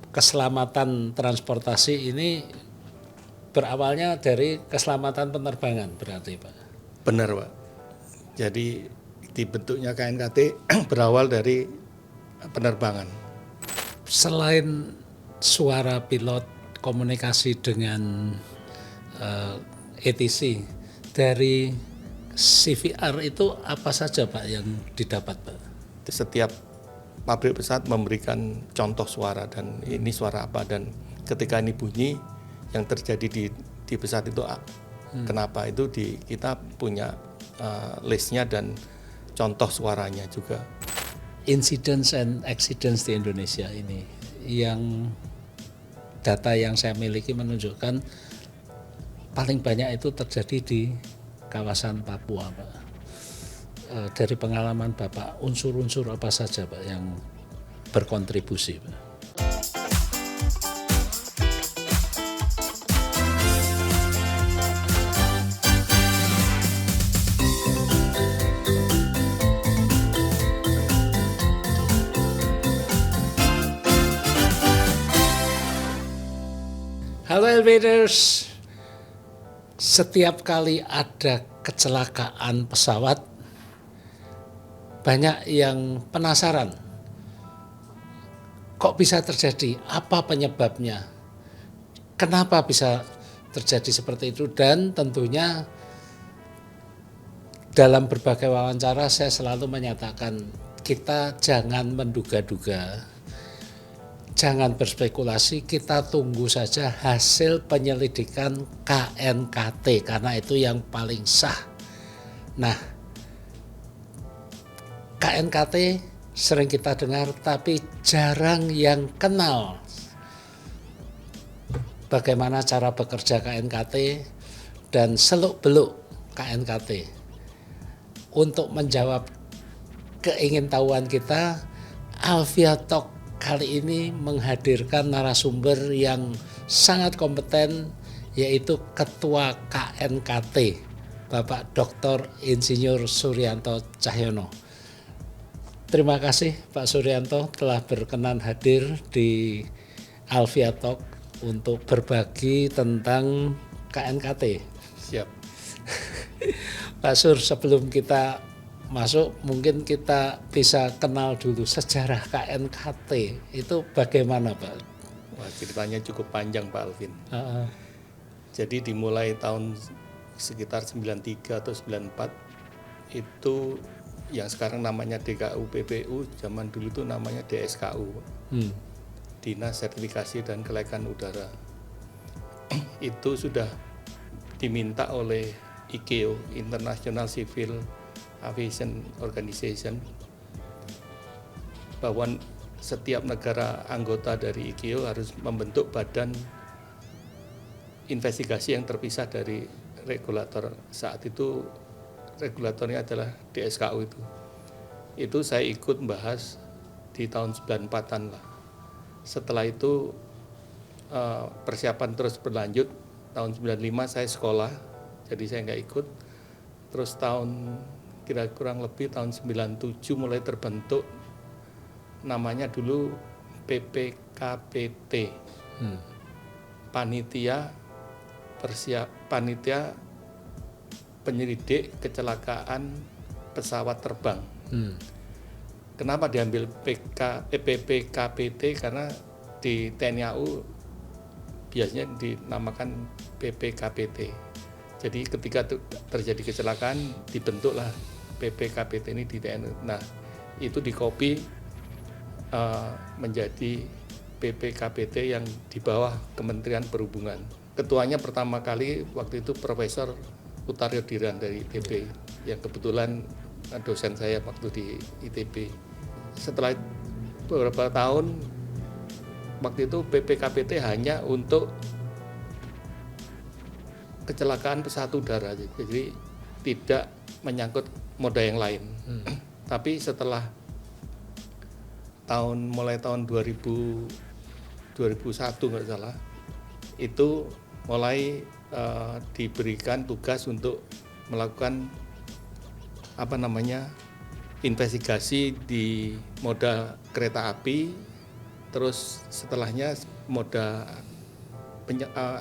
keselamatan transportasi ini berawalnya dari keselamatan penerbangan berarti Pak? Benar Pak. Jadi dibentuknya KNKT berawal dari penerbangan. Selain suara pilot, komunikasi dengan ATC, dari CVR itu apa saja Pak yang didapat Pak? Setiap pabrik pesawat memberikan contoh suara dan ini suara apa, dan ketika ini bunyi yang terjadi di pesawat itu kenapa, itu kita punya listnya dan contoh suaranya juga. Incidents and accidents di Indonesia ini, yang data yang saya miliki menunjukkan paling banyak itu terjadi di kawasan Papua Pak. Dari pengalaman Bapak, unsur-unsur apa saja Pak yang berkontribusi Pak? Halo Elevators, setiap kali ada kecelakaan pesawat, banyak yang penasaran, kok bisa terjadi, apa penyebabnya, kenapa bisa terjadi seperti itu, dan tentunya dalam berbagai wawancara saya selalu menyatakan kita jangan menduga-duga, jangan berspekulasi, kita tunggu saja hasil penyelidikan KNKT karena itu yang paling sah. Nah, KNKT sering kita dengar tapi jarang yang kenal bagaimana cara bekerja KNKT dan seluk-beluk KNKT. Untuk menjawab keingintahuan kita, Alfia Talk kali ini menghadirkan narasumber yang sangat kompeten, yaitu Ketua KNKT, Bapak Dr. Insinyur Suryanto Cahyono. Terima kasih Pak Suryanto telah berkenan hadir di Alfia Talk untuk berbagi tentang KNKT. Siap. Pak Sur, sebelum kita masuk, mungkin kita bisa kenal dulu sejarah KNKT itu bagaimana Pak? Wah, ceritanya cukup panjang Pak Alvin. Jadi dimulai tahun sekitar 93 atau 94 itu yang sekarang namanya DKU PPU, zaman dulu itu namanya DSKU, Dinas Sertifikasi dan Kelaikan Udara. Itu sudah diminta oleh ICAO, International Civil Aviation Organization, bahwa setiap negara anggota dari ICAO harus membentuk badan investigasi yang terpisah dari regulator. Saat itu regulatornya adalah DSKU itu. Itu saya ikut membahas di tahun 94-an lah. Setelah itu persiapan terus berlanjut. Tahun 95 saya sekolah, jadi saya nggak ikut. Terus kurang lebih tahun 97 mulai terbentuk, namanya dulu PPKPT, Panitia Penyelidik Kecelakaan Pesawat Terbang. Kenapa diambil PPKPT? Karena di TNI AU biasanya dinamakan PPKPT. Jadi ketika terjadi kecelakaan dibentuklah PPKPT ini di TNI. Nah, itu dikopi menjadi PPKPT yang di bawah Kementerian Perhubungan. Ketuanya pertama kali waktu itu Profesor Utario Diran dari ITB, yang kebetulan dosen saya waktu di ITB. Setelah beberapa tahun, waktu itu PPKPT hanya untuk kecelakaan pesawat udara, jadi tidak menyangkut moda yang lain. Tapi setelah mulai tahun 2001 nggak salah, itu mulai diberikan tugas untuk melakukan investigasi di moda kereta api terus setelahnya moda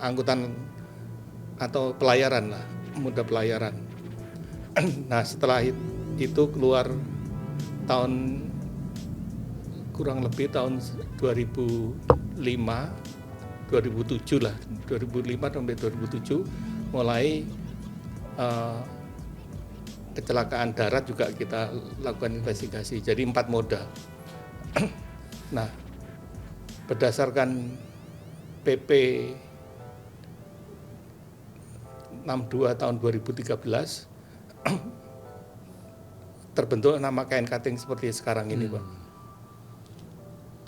angkutan atau pelayaran lah, moda pelayaran. Nah setelah itu keluar tahun kurang lebih tahun 2005, 2007 lah, 2005 sampai 2007 mulai kecelakaan darat juga kita lakukan investigasi. Jadi 4 moda. Nah, berdasarkan PP 62 tahun 2013 terbentuk nama KNKT seperti sekarang ini, Pak.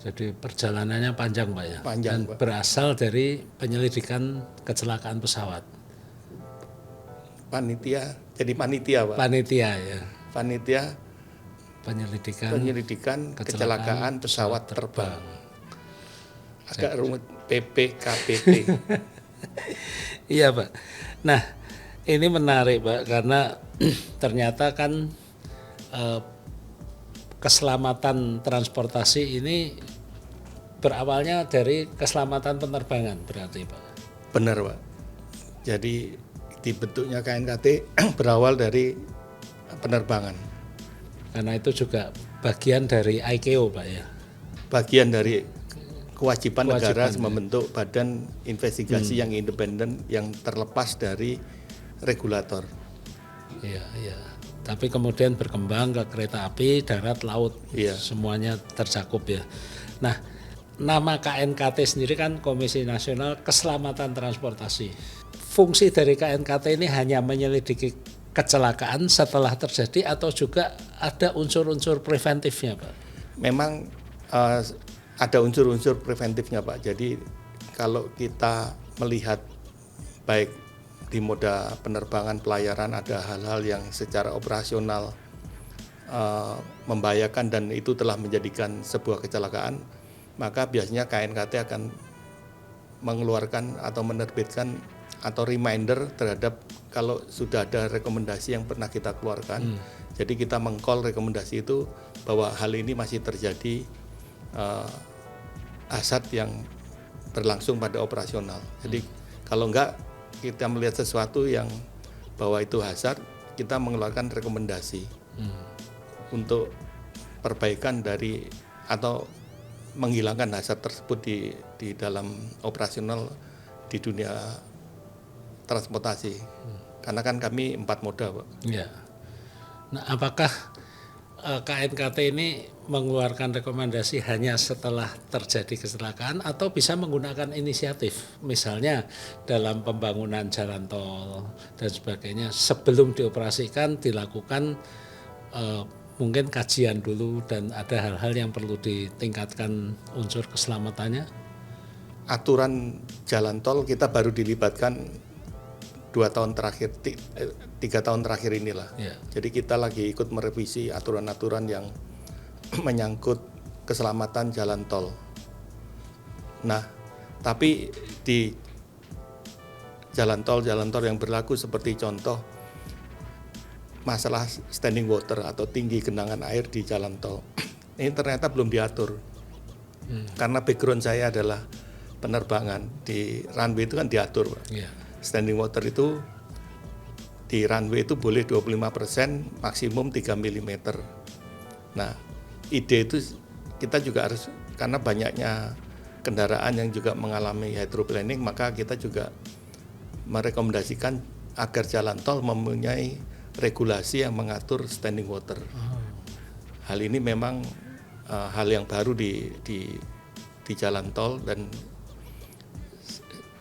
Jadi perjalanannya panjang, Pak ya. Panjang, dan Pak. Berasal dari penyelidikan kecelakaan pesawat. Jadi panitia, Pak. Panitia ya. Panitia penyelidikan kecelakaan pesawat terbang. Agak rumit, PPKPT. Iya, Pak. Nah, ini menarik, Pak, karena ternyata kan keselamatan transportasi ini berawalnya dari keselamatan penerbangan berarti, Pak. Benar, Pak. Jadi dibentuknya KNKT berawal dari penerbangan. Karena itu juga bagian dari ICAO, Pak ya. Bagian dari kewajiban negara membentuk badan investigasi yang independen yang terlepas dari regulator. Iya, iya. Tapi kemudian berkembang ke kereta api, darat, laut, semuanya tercakup ya. Nah, nama KNKT sendiri kan Komisi Nasional Keselamatan Transportasi. Fungsi dari KNKT ini hanya menyelidiki kecelakaan setelah terjadi atau juga ada unsur-unsur preventifnya, Pak? Memang ada unsur-unsur preventifnya, Pak. Jadi kalau kita melihat baik di moda penerbangan pelayaran ada hal-hal yang secara operasional membahayakan dan itu telah menjadikan sebuah kecelakaan, maka biasanya KNKT akan mengeluarkan atau menerbitkan atau reminder terhadap kalau sudah ada rekomendasi yang pernah kita keluarkan. Jadi kita meng-call rekomendasi itu bahwa hal ini masih terjadi hazard yang berlangsung pada operasional. Jadi kalau enggak kita melihat sesuatu yang bahwa itu hazard, kita mengeluarkan rekomendasi untuk perbaikan dari atau menghilangkan hazard tersebut di dalam operasional di dunia transportasi. Karena kan kami 4 moda, Pak. Ya. Nah, apakah KNKT ini mengeluarkan rekomendasi hanya setelah terjadi kecelakaan atau bisa menggunakan inisiatif, misalnya dalam pembangunan jalan tol dan sebagainya sebelum dioperasikan dilakukan mungkin kajian dulu dan ada hal-hal yang perlu ditingkatkan unsur keselamatannya? Aturan jalan tol kita baru dilibatkan 3 tahun terakhir inilah. Jadi kita lagi ikut merevisi aturan-aturan yang menyangkut keselamatan jalan tol. Nah, tapi di jalan tol yang berlaku seperti contoh masalah standing water atau tinggi genangan air di jalan tol, ini ternyata belum diatur. Karena background saya adalah penerbangan, di runway itu kan diatur, Pak. Standing water itu di runway itu boleh 25%, maksimum 3 mm. Nah, ide itu kita juga harus, karena banyaknya kendaraan yang juga mengalami hydroplaning, maka kita juga merekomendasikan agar jalan tol mempunyai regulasi yang mengatur standing water. Hal ini memang hal yang baru di jalan tol, dan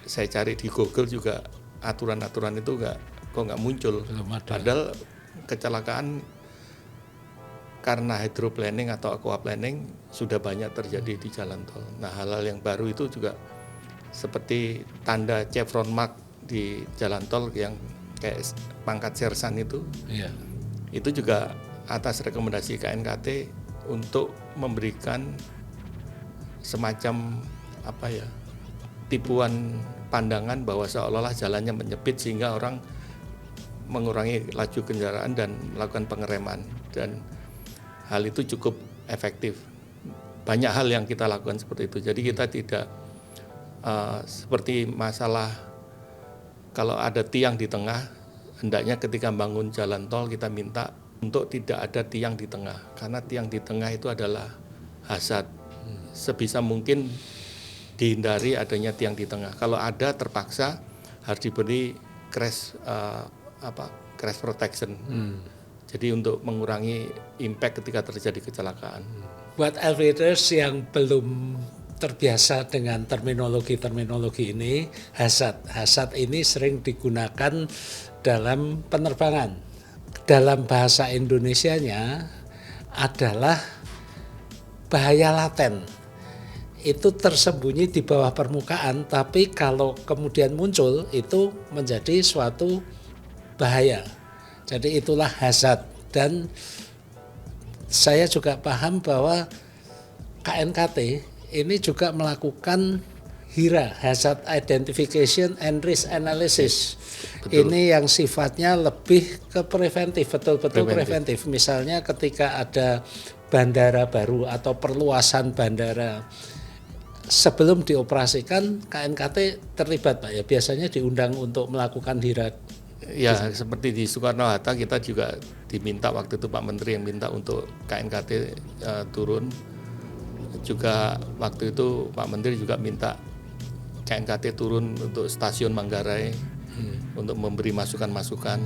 saya cari di Google juga aturan-aturan itu nggak muncul. Padahal kecelakaan karena hydroplaning atau aquaplaning sudah banyak terjadi di jalan tol. Nah, hal-hal yang baru itu juga seperti tanda chevron mark di jalan tol yang kayak pangkat sersan itu. Itu juga atas rekomendasi KNKT untuk memberikan semacam tipuan pandangan bahwa seolah-olah jalannya menyempit sehingga orang mengurangi laju kendaraan dan melakukan pengereman, dan hal itu cukup efektif. banyak hal yang kita lakukan seperti itu. Jadi kita tidak seperti masalah kalau ada tiang di tengah, hendaknya ketika bangun jalan tol kita minta untuk tidak ada tiang di tengah, karena tiang di tengah itu adalah hazard. Sebisa mungkin dihindari adanya tiang di tengah. Kalau ada terpaksa harus diberi crash protection. Jadi untuk mengurangi impact ketika terjadi kecelakaan. Buat elevators yang belum terbiasa dengan terminologi ini, hazard ini sering digunakan dalam penerbangan. Dalam bahasa Indonesianya adalah bahaya laten. Itu tersembunyi di bawah permukaan, tapi kalau kemudian muncul itu menjadi suatu bahaya. Jadi itulah hazard. Dan saya juga paham bahwa KNKT ini juga melakukan HIRA, Hazard Identification and Risk Analysis. Betul. Ini yang sifatnya lebih ke preventif, betul-betul preventif. Misalnya ketika ada bandara baru atau perluasan bandara, sebelum dioperasikan KNKT terlibat Pak ya, biasanya diundang untuk melakukan HIRA. Ya, seperti di Soekarno-Hatta kita juga diminta, waktu itu Pak Menteri yang minta untuk KNKT turun. Juga waktu itu Pak Menteri juga minta KNKT turun untuk stasiun Manggarai untuk memberi masukan-masukan.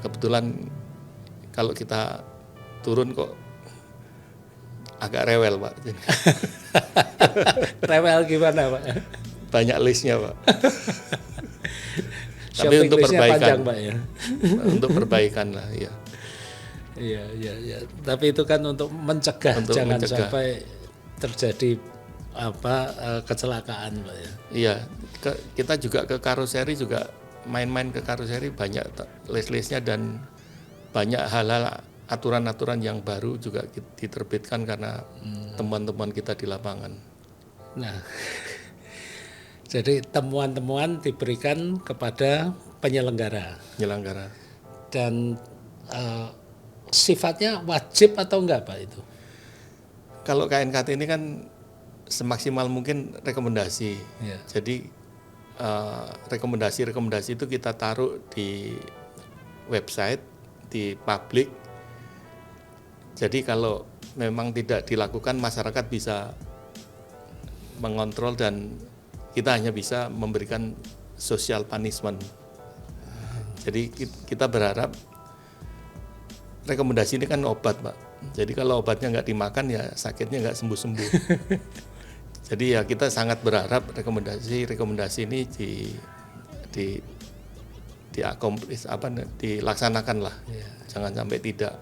Kebetulan kalau kita turun kok agak rewel Pak. Rewel gimana Pak? Banyak listnya Pak. Tapi untuk perbaikan, panjang, Pak, ya? Untuk perbaikan lah, ya. Iya. Tapi itu kan untuk mencegah, jangan sampai terjadi kecelakaan, Pak ya. Iya, kita juga ke karoseri juga main-main ke karoseri, banyak list-listnya dan banyak hal-hal aturan-aturan yang baru juga diterbitkan karena temuan-temuan kita di lapangan. Nah. Jadi temuan-temuan diberikan kepada penyelenggara. Dan sifatnya wajib atau enggak Pak itu? Kalau KNKT ini kan semaksimal mungkin rekomendasi. Ya. Jadi rekomendasi itu kita taruh di website, di publik. Jadi kalau memang tidak dilakukan, masyarakat bisa mengontrol dan kita hanya bisa memberikan social punishment. Jadi kita berharap rekomendasi ini kan obat Pak. Jadi kalau obatnya nggak dimakan ya sakitnya nggak sembuh-sembuh. Jadi ya kita sangat berharap rekomendasi ini dilaksanakan lah. Jangan sampai tidak.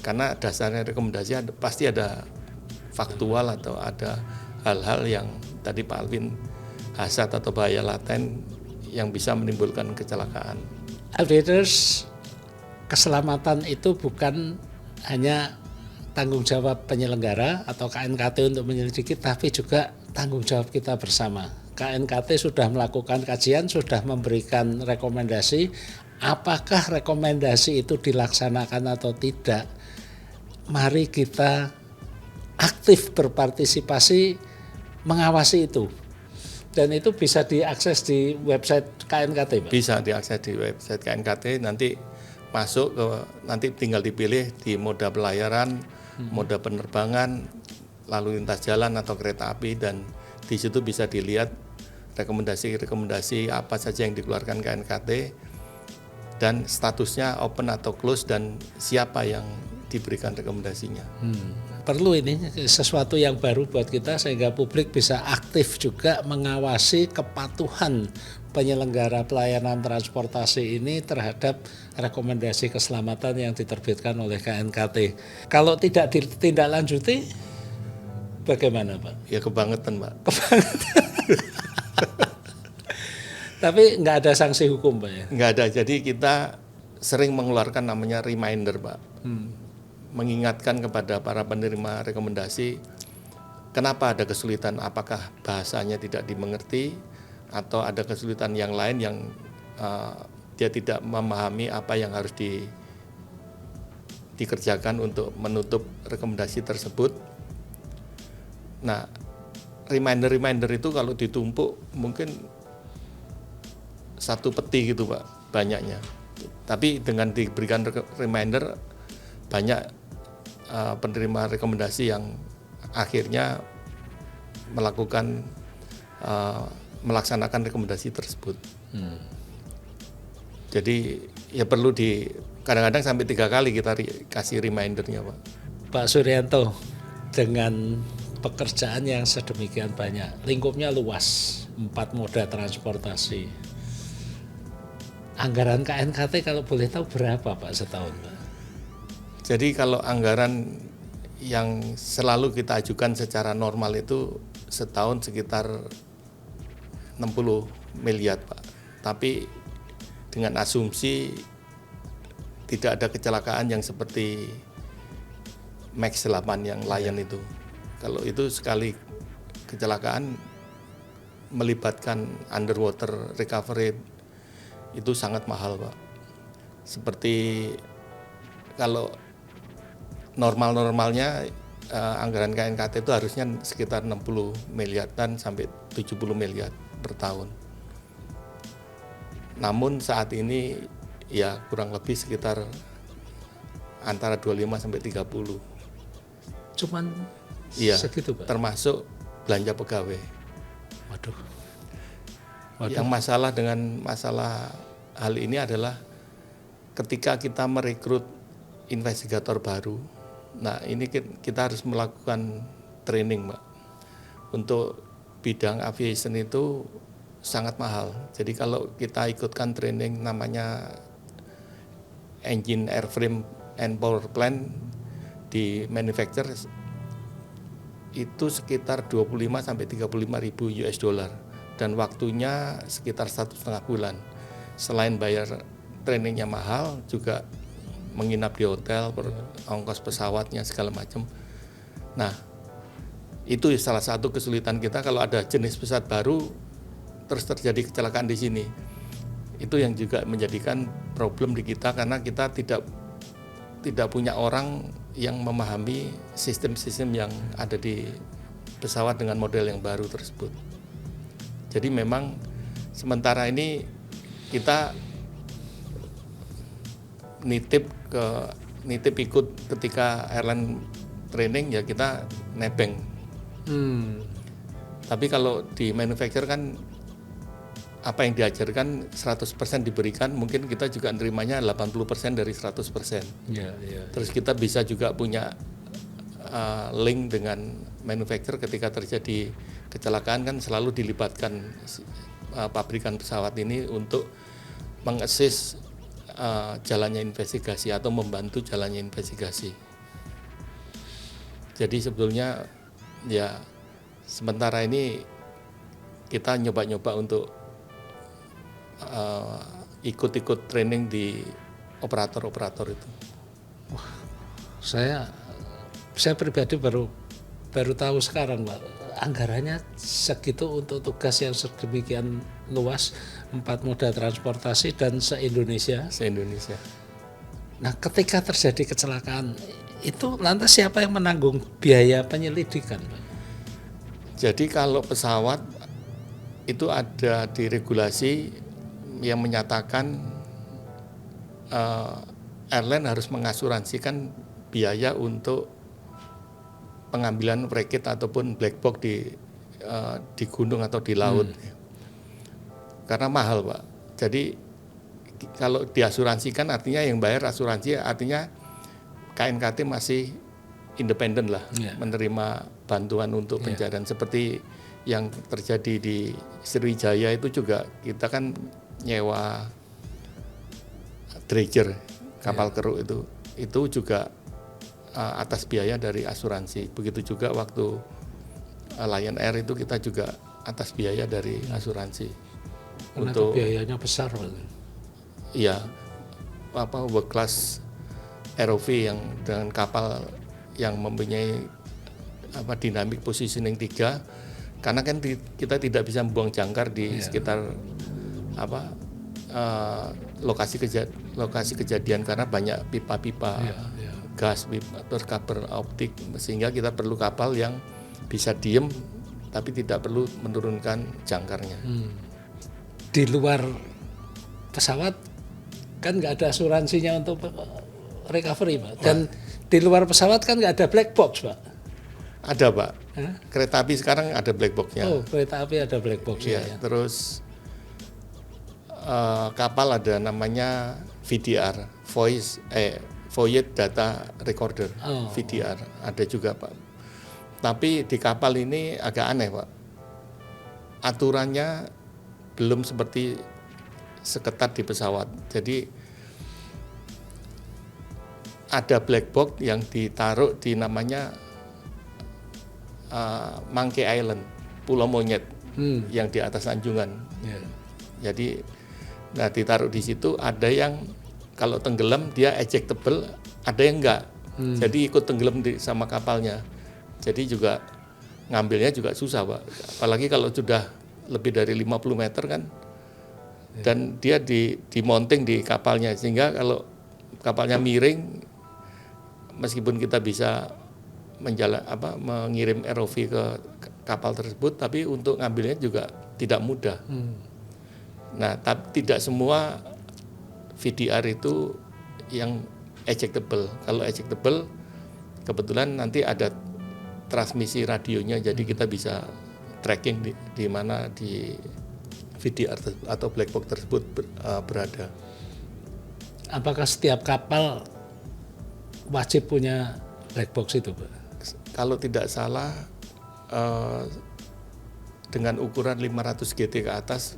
Karena dasarnya rekomendasi pasti ada faktual atau ada hal-hal yang tadi Pak Alvin, hazard atau bahaya laten yang bisa menimbulkan kecelakaan. Elevators, keselamatan itu bukan hanya tanggung jawab penyelenggara atau KNKT untuk menyelidiki, tapi juga tanggung jawab kita bersama. KNKT sudah melakukan kajian, sudah memberikan rekomendasi. Apakah rekomendasi itu dilaksanakan atau tidak? Mari kita aktif berpartisipasi mengawasi itu. Dan itu bisa diakses di website KNKT, Pak? Bisa diakses di website KNKT, nanti masuk nanti tinggal dipilih di moda pelayaran, moda penerbangan, lalu lintas jalan atau kereta api, dan di situ bisa dilihat rekomendasi apa saja yang dikeluarkan KNKT dan statusnya open atau close dan siapa yang diberikan rekomendasinya. Perlu ini sesuatu yang baru buat kita sehingga publik bisa aktif juga mengawasi kepatuhan penyelenggara pelayanan transportasi ini terhadap rekomendasi keselamatan yang diterbitkan oleh KNKT. Kalau tidak ditindaklanjuti, bagaimana Pak? Ya kebangetan Pak. Tapi nggak ada sanksi hukum Pak ya? Nggak ada, jadi kita sering mengeluarkan namanya reminder Pak. Mengingatkan kepada para penerima rekomendasi kenapa ada kesulitan, apakah bahasanya tidak dimengerti atau ada kesulitan yang lain yang dia tidak memahami apa yang harus dikerjakan untuk menutup rekomendasi tersebut. Nah, reminder itu kalau ditumpuk mungkin satu peti gitu Pak, banyaknya. Tapi dengan diberikan reminder, banyak penerima rekomendasi yang akhirnya melaksanakan rekomendasi tersebut. Jadi ya perlu kadang-kadang sampai 3 kali kita kasih remindernya Pak. Pak Suryanto, dengan pekerjaan yang sedemikian banyak, lingkupnya luas, 4 moda transportasi. Anggaran KNKT kalau boleh tahu berapa Pak setahun Pak? Jadi kalau anggaran yang selalu kita ajukan secara normal itu setahun sekitar 60 miliar Pak. Tapi dengan asumsi tidak ada kecelakaan yang seperti Max 8 yang Lion itu. Kalau itu sekali kecelakaan melibatkan underwater recovery itu sangat mahal Pak. Seperti kalau normalnya anggaran KNKT itu harusnya sekitar 60 miliar dan sampai 70 miliar per tahun. Namun saat ini ya kurang lebih sekitar antara 25 sampai 30. Cuman iya, segitu Pak? Termasuk belanja pegawai. Waduh. Yang masalah hal ini adalah ketika kita merekrut investigator baru, nah ini kita harus melakukan training Mbak. Untuk bidang aviation itu sangat mahal. Jadi kalau kita ikutkan training namanya engine airframe and power plant di manufacturer itu sekitar 25 sampai 35 ribu US dollar dan waktunya sekitar 1,5 bulan. Selain bayar trainingnya mahal, juga menginap di hotel, ongkos pesawatnya segala macam. Nah, itu salah satu kesulitan kita kalau ada jenis pesawat baru terus terjadi kecelakaan di sini. Itu yang juga menjadikan problem di kita karena kita tidak punya orang yang memahami sistem-sistem yang ada di pesawat dengan model yang baru tersebut. Jadi memang sementara ini kita nitip ikut ketika airline training ya kita nebeng. Tapi kalau di manufacturer kan apa yang diajarkan 100% diberikan, mungkin kita juga nerimanya 80% dari 100%. Ya. Terus kita bisa juga punya link dengan manufacturer ketika terjadi kecelakaan kan selalu dilibatkan pabrikan pesawat ini untuk mengassist jalannya investigasi atau membantu jalannya investigasi. Jadi sebetulnya ya sementara ini kita nyoba-nyoba untuk ikut-ikut training di operator-operator itu. Wah, saya pribadi baru tahu sekarang Pak, anggarannya segitu untuk tugas yang sedemikian luas, 4 moda transportasi dan se-Indonesia. Nah, ketika terjadi kecelakaan itu lantas siapa yang menanggung biaya penyelidikan Pak? Jadi kalau pesawat itu ada di regulasi yang menyatakan airline harus mengasuransikan biaya untuk pengambilan wreckage ataupun black box di gunung atau di laut. Karena mahal Pak. Jadi kalau diasuransikan artinya yang bayar asuransi, artinya KNKT masih independen lah, menerima bantuan untuk pencarian. Seperti yang terjadi di Sriwijaya itu juga kita kan nyewa dredger kapal keruk itu juga atas biaya dari asuransi. Begitu juga waktu Lion Air itu kita juga atas biaya dari asuransi. Untuk biayanya besar Pak. Iya, world class ROV yang dengan kapal yang mempunyai dynamic positioning 3, karena kan kita tidak bisa membuang jangkar di sekitar lokasi kejadian karena banyak pipa-pipa gas atau fiber optik, sehingga kita perlu kapal yang bisa diem tapi tidak perlu menurunkan jangkarnya. Di luar pesawat kan nggak ada asuransinya untuk recovery, Pak. Dan di luar pesawat kan nggak ada black box, Pak. Ada, Pak. Kereta api sekarang ada black box-nya. Oh, kereta api ada black box-nya. Ya. Terus kapal ada namanya VDR, Voyage Data Recorder, VDR ada juga, Pak. Tapi di kapal ini agak aneh, Pak. Aturannya belum seperti seketat di pesawat. Jadi ada black box yang ditaruh di namanya Monkey Island, Pulau Monyet, yang di atas Anjungan. Jadi, nah ditaruh di situ. Ada yang kalau tenggelam dia ejectable, ada yang enggak. Jadi ikut tenggelam sama kapalnya. Jadi juga ngambilnya juga susah, Pak. Apalagi kalau sudah lebih dari 50 meter kan. Dan dia di mounting di kapalnya, sehingga kalau kapalnya miring, meskipun kita bisa mengirim ROV ke kapal tersebut, tapi untuk ngambilnya juga tidak mudah. Nah, tidak semua VDR itu yang ejectable. Kalau ejectable, kebetulan nanti ada transmisi radionya, jadi kita bisa tracking di mana di VDR atau black box tersebut berada. Apakah setiap kapal wajib punya black box itu, Pak? Kalau tidak salah dengan ukuran 500 GT ke atas,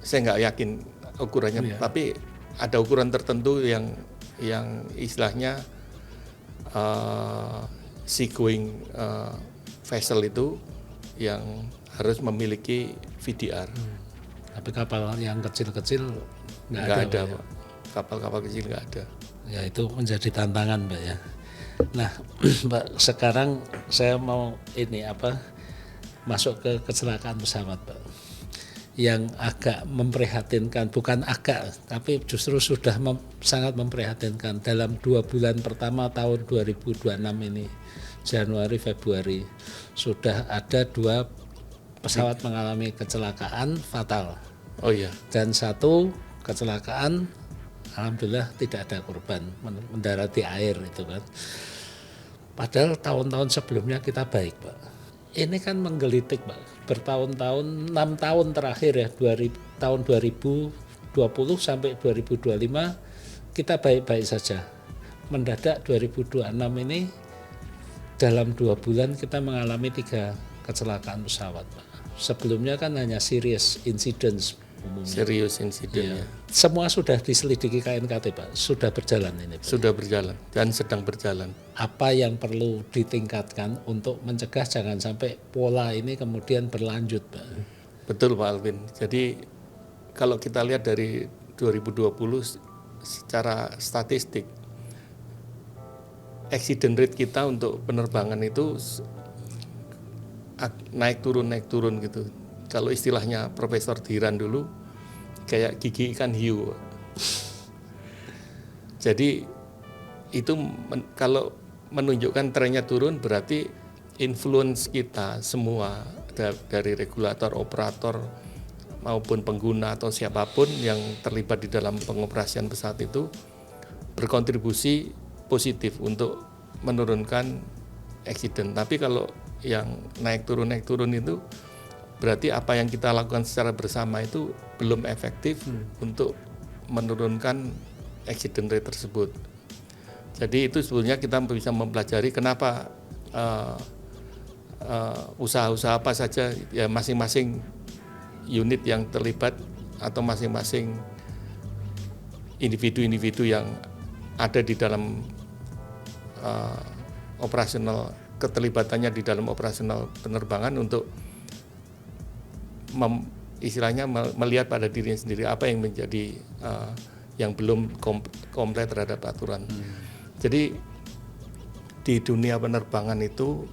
saya nggak yakin ukurannya, tapi ada ukuran tertentu yang istilahnya seagoing vessel itu yang harus memiliki VDR. Tapi kapal yang kecil-kecil nggak ada, Pak. Kapal-kapal kecil nggak ada. Ya, itu menjadi tantangan, Pak, ya. Nah, Pak, sekarang saya mau masuk ke kecelakaan pesawat, Pak, yang agak memprihatinkan, bukan agak, tapi justru sudah sangat memprihatinkan. Dalam 2 bulan pertama tahun 2026 ini, Januari Februari, sudah ada 2 pesawat mengalami kecelakaan fatal. Oh iya. Dan 1 kecelakaan alhamdulillah tidak ada korban, mendarat di air itu kan. Padahal tahun-tahun sebelumnya kita baik, Pak. Ini kan menggelitik, Pak. Bertahun-tahun, 6 tahun terakhir ya, tahun 2020 sampai 2025 kita baik-baik saja. Mendadak 2026 ini dalam 2 bulan kita mengalami 3 kecelakaan pesawat, Pak. Sebelumnya kan hanya serious incidents umumnya. Serius insiden. Ya. Semua sudah diselidiki KNKT, Pak. Sudah berjalan ini, Pak. Sudah berjalan dan sedang berjalan. Apa yang perlu ditingkatkan untuk mencegah jangan sampai pola ini kemudian berlanjut, Pak? Betul, Pak Alvin. Jadi kalau kita lihat dari 2020 secara statistik, accident rate kita untuk penerbangan itu naik turun gitu. Kalau istilahnya Profesor Diran dulu, kayak gigi ikan hiu. Jadi itu kalau menunjukkan trennya turun, berarti influence kita semua dari regulator, operator maupun pengguna atau siapapun yang terlibat di dalam pengoperasian pesawat itu berkontribusi positif untuk menurunkan accident. Tapi kalau yang naik turun itu berarti apa yang kita lakukan secara bersama itu belum efektif untuk menurunkan accident rate tersebut. Jadi itu sebetulnya kita bisa mempelajari kenapa usaha-usaha apa saja ya masing-masing unit yang terlibat atau masing-masing individu-individu yang ada di dalam operasional, keterlibatannya di dalam operasional penerbangan untuk istilahnya melihat pada dirinya sendiri apa yang menjadi yang belum komplit terhadap aturan. Jadi di dunia penerbangan itu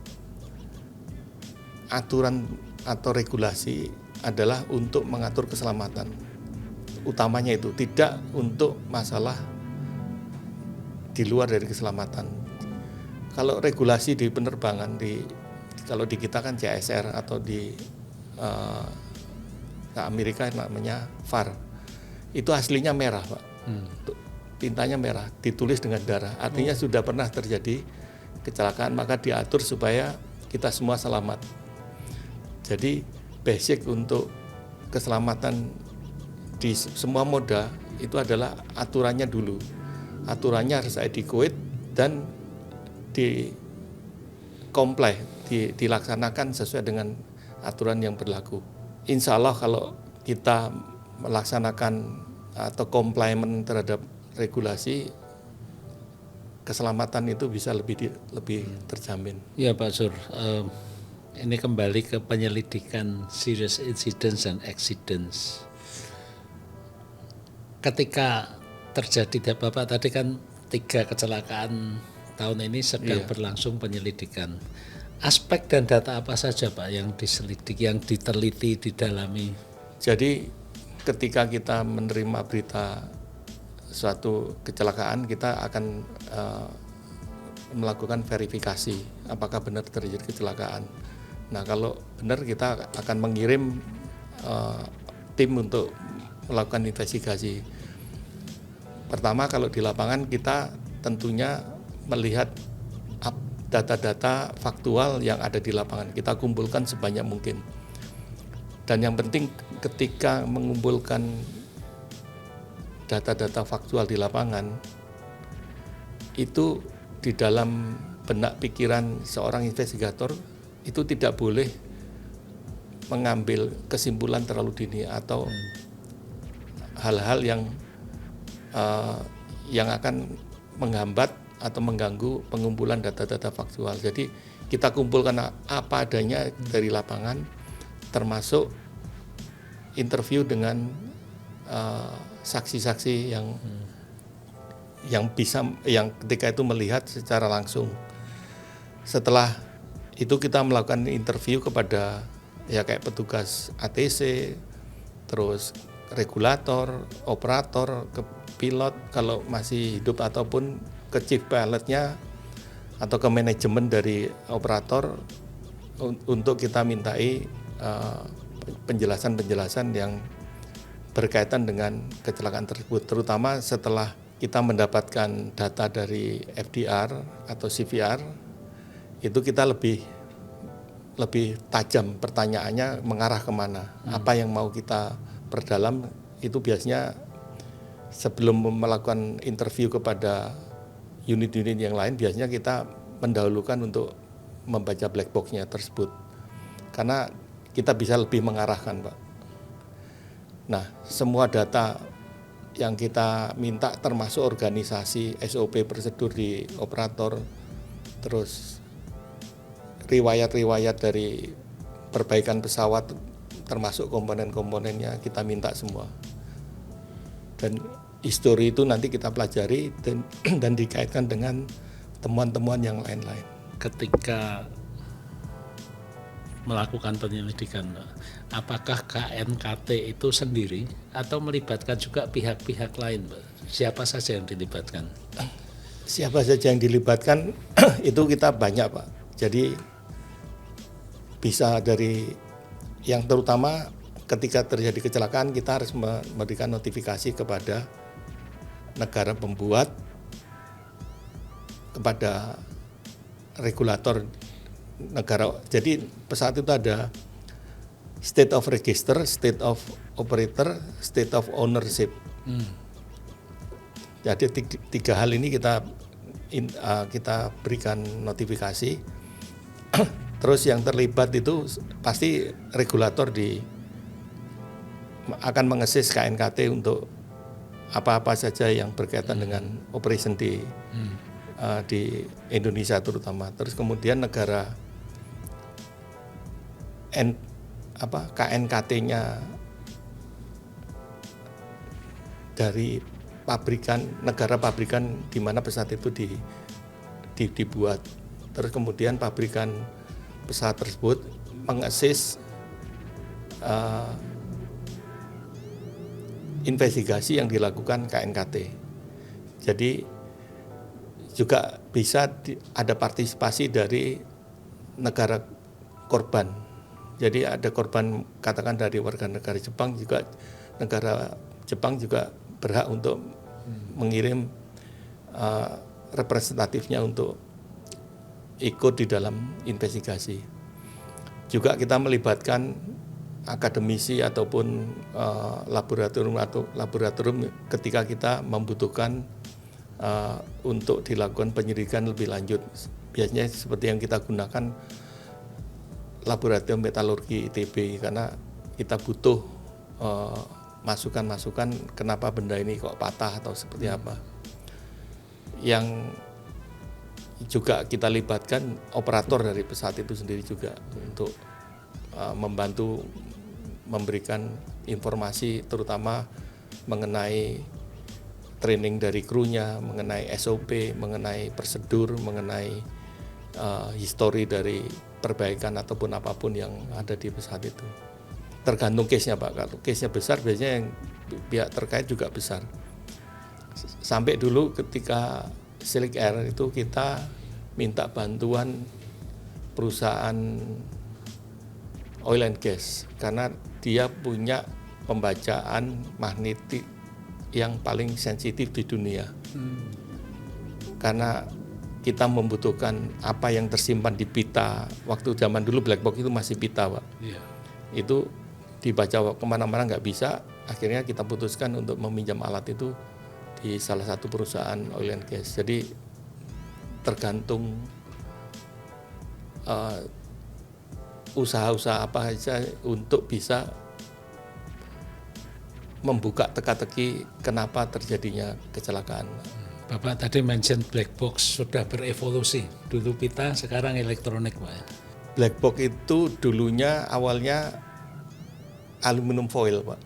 aturan atau regulasi adalah untuk mengatur keselamatan. Utamanya itu tidak untuk masalah di luar dari keselamatan. Kalau regulasi di penerbangan kalau di kita kan CSR atau di Amerika namanya VAR, itu aslinya merah, Pak. Tintanya merah, ditulis dengan darah. Artinya sudah pernah terjadi kecelakaan, maka diatur supaya kita semua selamat. Jadi basic untuk keselamatan di semua moda itu adalah aturannya dulu. Aturannya harus adequate dan comply, dilaksanakan sesuai dengan aturan yang berlaku. Insya Allah kalau kita melaksanakan atau compliant terhadap regulasi, keselamatan itu bisa lebih terjamin. Ya Pak Sur, ini kembali ke penyelidikan serious incidents and accidents. Ketika terjadi, Bapak tadi kan 3 kecelakaan tahun ini sedang berlangsung penyelidikan. Aspek dan data apa saja Pak yang diselidiki, yang diteliti, didalami? Jadi ketika kita menerima berita suatu kecelakaan, kita akan melakukan verifikasi apakah benar terjadi kecelakaan. Nah kalau benar, kita akan mengirim tim untuk melakukan investigasi. Pertama, kalau di lapangan kita tentunya melihat data-data faktual yang ada di lapangan, kita kumpulkan sebanyak mungkin. Dan yang penting ketika mengumpulkan data-data faktual di lapangan, itu di dalam benak pikiran seorang investigator itu tidak boleh mengambil kesimpulan terlalu dini atau hal-hal yang akan menghambat atau mengganggu pengumpulan data-data faktual. Jadi kita kumpulkan apa adanya dari lapangan, termasuk interview dengan saksi-saksi yang ketika itu melihat secara langsung. Setelah itu kita melakukan interview kepada kayak petugas ATC, terus regulator, operator, ke pilot kalau masih hidup, ataupun ke chief pilotnya atau ke manajemen dari operator untuk kita mintai penjelasan-penjelasan yang berkaitan dengan kecelakaan tersebut, terutama setelah kita mendapatkan data dari FDR atau CVR, itu kita lebih tajam pertanyaannya, mengarah kemana, apa yang mau kita perdalam. Itu biasanya sebelum melakukan interview kepada unit-unit yang lain, biasanya kita mendahulukan untuk membaca black box-nya tersebut, karena kita bisa lebih mengarahkan, Pak. Nah, semua data yang kita minta termasuk organisasi, SOP, prosedur di operator, terus riwayat-riwayat dari perbaikan pesawat, termasuk komponen-komponennya kita minta semua. Dan histori itu nanti kita pelajari dan dikaitkan dengan temuan-temuan yang lain-lain. Ketika melakukan penyelidikan, apakah KNKT itu sendiri atau melibatkan juga pihak-pihak lain, Pak? Siapa saja yang dilibatkan? Siapa saja yang dilibatkan itu kita banyak, Pak. Jadi bisa dari yang terutama ketika terjadi kecelakaan, kita harus memberikan notifikasi kepada negara pembuat, kepada regulator negara. Jadi pesawat itu ada state of register, state of operator, state of ownership. Jadi 3 hal ini kita berikan notifikasi. Terus yang terlibat itu pasti regulator akan mengassess KNKT untuk apa-apa saja yang berkaitan dengan operation di Indonesia terutama. Terus kemudian negara KNKT-nya dari negara pabrikan di mana pesawat itu dibuat. Terus kemudian pabrikan pesawat tersebut mengassess investigasi yang dilakukan KNKT. Jadi juga bisa ada partisipasi dari negara korban. Jadi ada korban katakan dari warga negara Jepang, juga negara Jepang juga berhak untuk mengirim representatifnya untuk ikut di dalam investigasi. Juga kita melibatkan akademisi ataupun laboratorium ketika kita membutuhkan untuk dilakukan penyelidikan lebih lanjut. Biasanya seperti yang kita gunakan laboratorium metalurgi ITB, karena kita butuh masukan-masukan kenapa benda ini kok patah atau seperti apa. Yang juga kita libatkan operator dari pesawat itu sendiri juga untuk membantu memberikan informasi terutama mengenai training dari krunya, mengenai SOP, mengenai prosedur, mengenai histori dari perbaikan ataupun apapun yang ada di pesawat itu. Tergantung case-nya Pak, kalau case-nya besar biasanya yang pihak terkait juga besar. Sampai dulu ketika Silk Air itu kita minta bantuan perusahaan oil and gas karena dia punya pembacaan magnetik yang paling sensitif di dunia. Karena kita membutuhkan apa yang tersimpan di pita. Waktu zaman dulu black box itu masih pita, Pak. Yeah. Itu dibaca kemana-mana nggak bisa. Akhirnya kita putuskan untuk meminjam alat itu di salah satu perusahaan oil and gas. Jadi tergantung usaha-usaha apa saja untuk bisa membuka teka-teki kenapa terjadinya kecelakaan. Bapak tadi mention black box sudah berevolusi. Dulu pita, sekarang elektronik, Pak. Black box itu dulunya awalnya aluminium foil, Pak.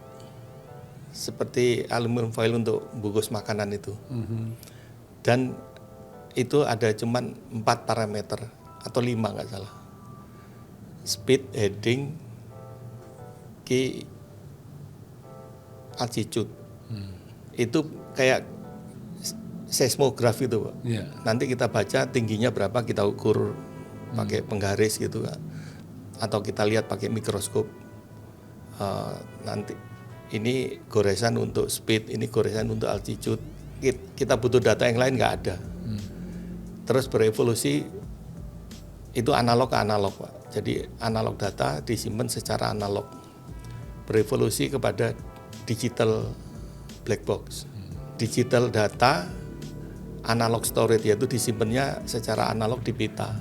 Seperti aluminium foil untuk bungkus makanan itu. Dan itu ada cuman 4 parameter atau 5 nggak salah. Speed, heading, key, altitude. Itu kayak seismograf itu, Pak. Yeah. Nanti kita baca tingginya berapa, kita ukur pakai penggaris gitu, atau kita lihat pakai mikroskop. Nanti ini goresan untuk speed, ini goresan untuk altitude. Kita butuh data yang lain nggak ada. Terus berevolusi itu analog ke analog, Pak. Jadi analog data disimpan secara analog. Berevolusi kepada digital black box. Digital data analog storage, yaitu disimpannya secara analog di pita.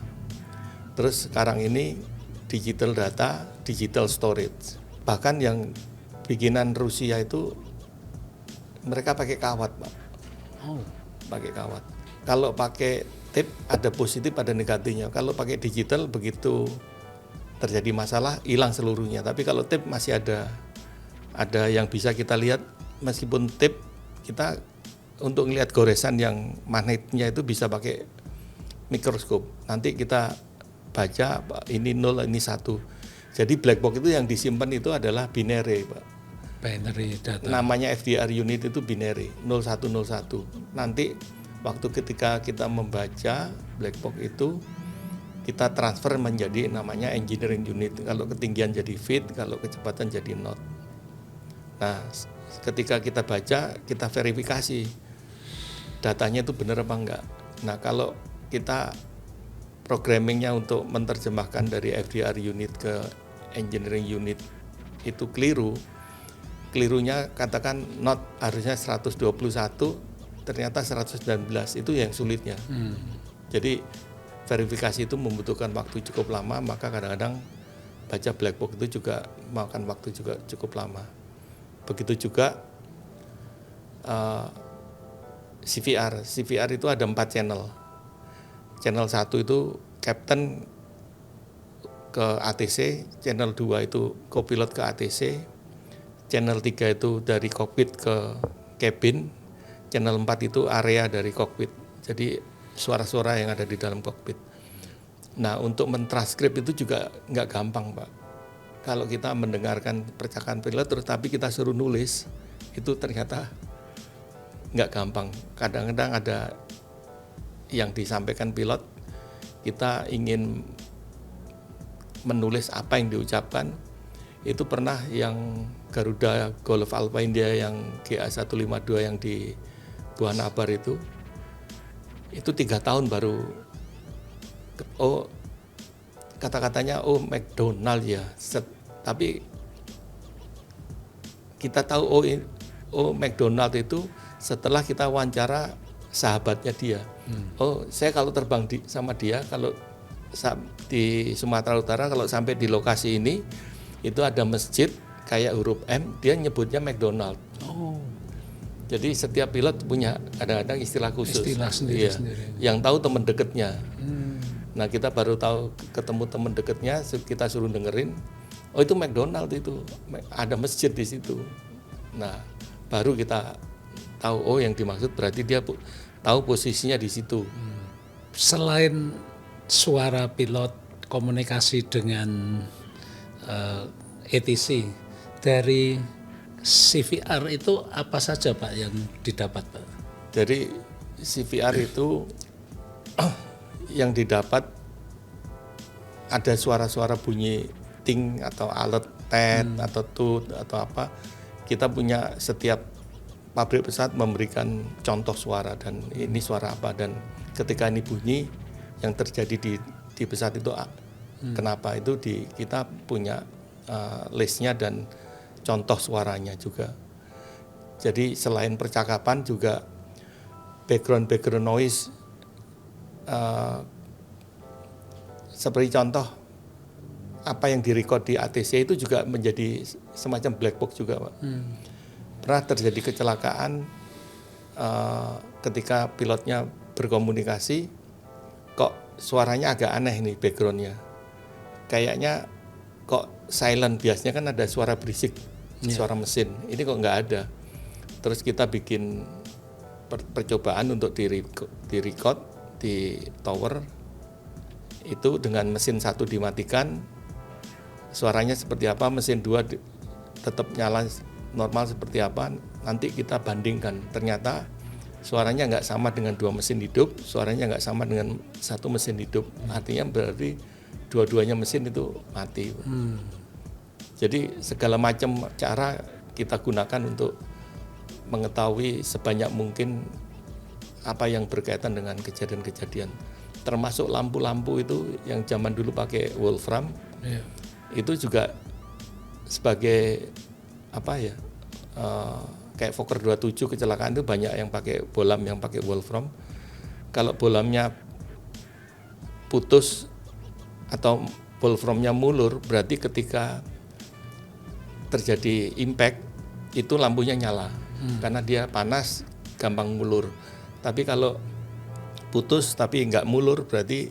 Terus sekarang ini digital data, digital storage. Bahkan yang bikinan Rusia itu mereka pakai kawat, Pak. Pakai kawat. Kalau pakai tape ada positif ada negatifnya. Kalau pakai digital begitu terjadi masalah hilang seluruhnya. Tapi kalau tape masih ada yang bisa kita lihat, meskipun tape kita untuk melihat goresan yang magnetnya itu bisa pakai mikroskop. Nanti kita baca ini 0, ini 1. Jadi black box itu yang disimpan itu adalah binary, Pak. Binary data. Namanya FDR unit itu binary 0101. Nanti waktu ketika kita membaca black box itu kita transfer menjadi namanya engineering unit. Kalau ketinggian jadi feet, kalau kecepatan jadi knot. Nah, ketika kita baca, kita verifikasi datanya itu benar apa enggak. Nah, kalau kita programmingnya untuk menerjemahkan dari FDR unit ke engineering unit itu kelirunya katakan knot harusnya 121, ternyata 119, itu yang sulitnya. Jadi verifikasi itu membutuhkan waktu cukup lama, maka kadang-kadang baca black box itu juga makan waktu juga cukup lama. Begitu juga CVR itu ada 4 channel. Channel 1 itu captain ke ATC, channel 2 itu copilot ke ATC, channel 3 itu dari cockpit ke cabin, channel 4 itu area dari cockpit. Jadi suara-suara yang ada di dalam cockpit. Nah, untuk mentranskrip itu juga nggak gampang, Pak. Kalau kita mendengarkan percakapan pilot terus tapi kita suruh nulis, itu ternyata nggak gampang. Kadang-kadang ada yang disampaikan pilot, kita ingin menulis apa yang diucapkan. Itu pernah yang Garuda Golf Alpha India yang GA152 yang di Buah Nabar itu 3 tahun baru kata-katanya McDonald ya. Tapi kita tahu McDonald itu setelah kita wawancara sahabatnya dia. Saya kalau terbang sama dia, kalau di Sumatera Utara kalau sampai di lokasi ini itu ada masjid kayak huruf M, dia nyebutnya McDonald. Jadi setiap pilot punya kadang-kadang istilah khusus. Istilah sendiri. Yang tahu teman dekatnya. Nah, kita baru tahu ketemu teman dekatnya, kita suruh dengerin. Itu McDonald itu. Ada masjid di situ. Nah, baru kita tahu yang dimaksud berarti dia tahu posisinya di situ. Selain suara pilot, komunikasi dengan ATC, dari CVR itu apa saja Pak yang didapat Pak? Dari CVR itu yang didapat ada suara-suara bunyi ting atau alert tet atau tut atau apa. Kita punya setiap pabrik pesawat memberikan contoh suara dan ini suara apa, dan ketika ini bunyi yang terjadi di pesawat itu kenapa, itu kita punya listnya dan contoh suaranya juga. Jadi selain percakapan juga background noise, seperti contoh apa yang direcord di ATC itu juga menjadi semacam black box juga Pak. Pernah terjadi kecelakaan ketika pilotnya berkomunikasi, kok suaranya agak aneh nih backgroundnya, kayaknya kok silent, biasanya kan ada suara berisik, suara mesin, ini kok nggak ada. Terus kita bikin percobaan untuk di record di tower itu dengan mesin 1 dimatikan, suaranya seperti apa, mesin 2 tetap nyala normal seperti apa, nanti kita bandingkan. Ternyata suaranya nggak sama dengan 2 mesin hidup, suaranya nggak sama dengan 1 mesin hidup. Artinya berarti dua-duanya mesin itu mati. Jadi segala macam cara kita gunakan untuk mengetahui sebanyak mungkin apa yang berkaitan dengan kejadian-kejadian. Termasuk lampu-lampu itu yang zaman dulu pakai Wolfram, itu juga sebagai apa ya, kayak Fokker 27 kecelakaan itu banyak yang pakai bolam, yang pakai Wolfram. Kalau bolamnya putus atau Wolframnya mulur, berarti ketika terjadi impact itu lampunya nyala, karena dia panas gampang mulur. Tapi kalau putus tapi nggak mulur, berarti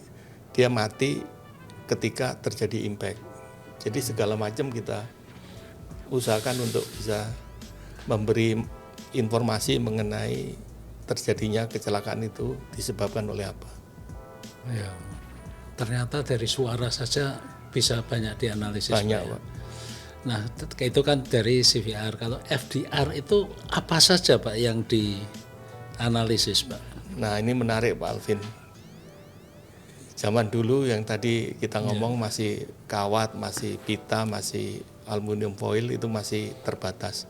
dia mati ketika terjadi impact. Jadi segala macam kita usahakan untuk bisa memberi informasi mengenai terjadinya kecelakaan itu disebabkan oleh apa. Ya, ternyata dari suara saja bisa banyak dianalisis. Banyak Pak. Nah itu kan dari CVR. Kalau FDR itu apa saja Pak yang dianalisis Pak? Nah ini menarik Pak Alvin. Zaman dulu yang tadi kita ngomong masih kawat, masih pita, masih aluminium foil, itu masih terbatas.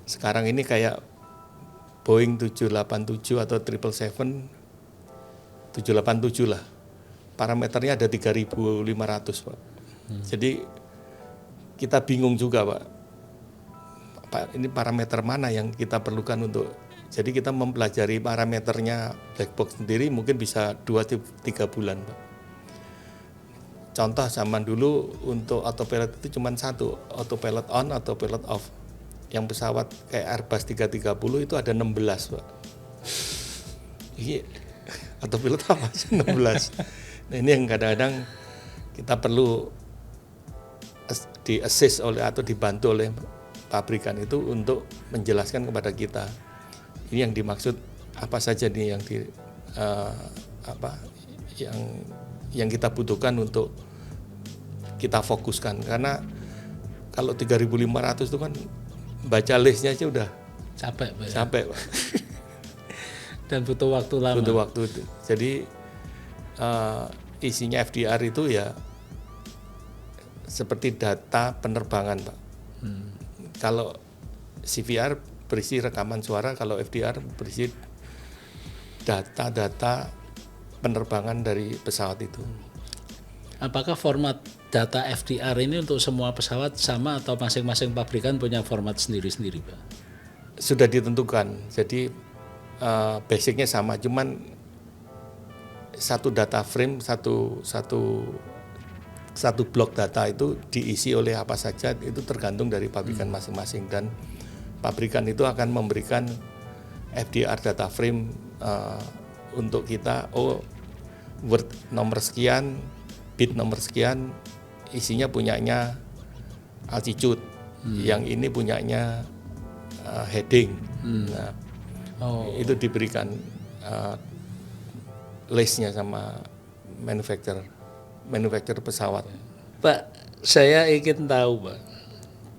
Sekarang ini kayak Boeing 787 atau 777 lah. Parameternya ada 3.500 Pak. Jadi kita bingung juga Pak. Ini parameter mana yang kita perlukan untuk. Jadi kita mempelajari parameternya black box sendiri mungkin bisa 2-3 bulan Pak. Contoh zaman dulu untuk autopilot itu cuma satu, autopilot on, autopilot off. Yang pesawat kayak Airbus 330 itu ada 16 Pak. Ini autopilot apa sih 16? Nah ini yang kadang-kadang kita perlu di-assist oleh atau dibantu oleh pabrikan itu untuk menjelaskan kepada kita. Ini yang dimaksud apa saja nih yang kita butuhkan untuk kita fokuskan, karena kalau 3.500 itu kan baca listnya aja udah capek Pak. Dan butuh waktu lama. Butuh waktu. Jadi isinya FDR itu ya seperti data penerbangan, Pak. Kalau CVR berisi rekaman suara, kalau FDR berisi data-data penerbangan dari pesawat itu. Apakah format data FDR ini untuk semua pesawat sama atau masing-masing pabrikan punya format sendiri-sendiri, Pak? Sudah ditentukan, jadi basicnya sama, cuman satu data frame, satu blok data itu diisi oleh apa saja, itu tergantung dari pabrikan masing-masing, dan pabrikan itu akan memberikan FDR data frame untuk kita, word nomor sekian, bit nomor sekian, isinya punyanya altitude, yang ini punyanya heading. Nah, itu diberikan listnya sama manufacturer pesawat. Pak, saya ingin tahu, Pak,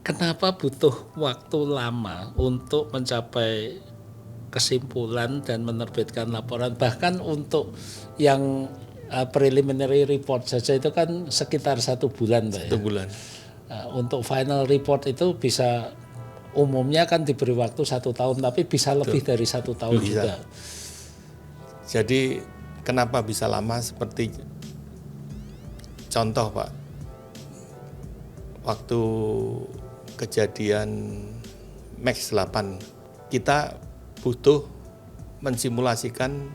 kenapa butuh waktu lama untuk mencapai kesimpulan dan menerbitkan laporan, bahkan untuk yang preliminary report saja itu kan sekitar 1 bulan, Pak. 1 bulan. Untuk final report itu bisa umumnya kan diberi waktu 1 tahun, tapi bisa lebih dari 1 tahun bisa juga. Jadi kenapa bisa lama? Seperti contoh, Pak, waktu kejadian Max 8 kita butuh mensimulasikan